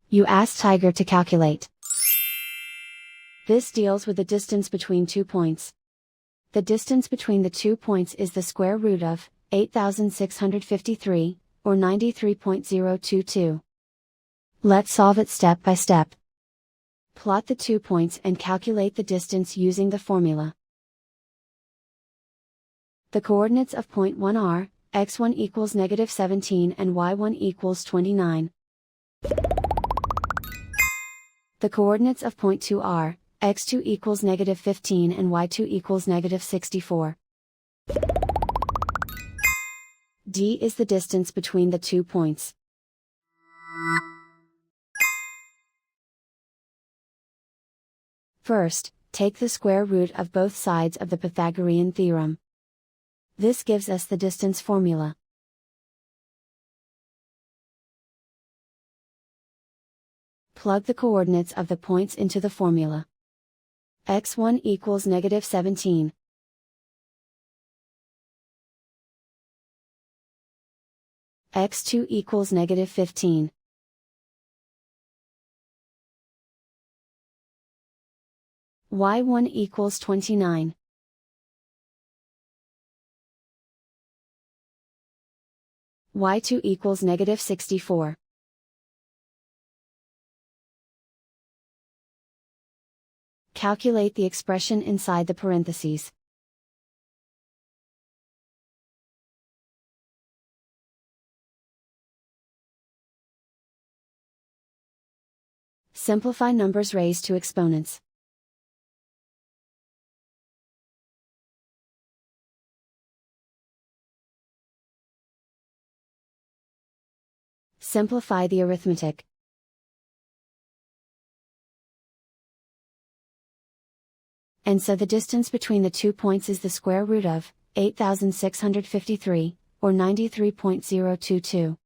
You ask Tiger to calculate. This deals with the distance between 2 points. The distance between the 2 points is the square root of 8,653, or 93.022. Let's solve it step by step. Plot the 2 points and calculate the distance using the formula. The coordinates of point 1 are, x1 equals -17 and y1 equals 29. The coordinates of point 2 are, x2 equals -15 and y2 equals -64. D is the distance between the 2 points. First, take the square root of both sides of the Pythagorean theorem. This gives us the distance formula. Plug the coordinates of the points into the formula. x1 equals -17. x2 equals -15. y1 equals 29. y2 equals -64. Calculate the expression inside the parentheses. Simplify numbers raised to exponents. Simplify the arithmetic. And so the distance between the 2 points is the square root of 8,653, or 93.022.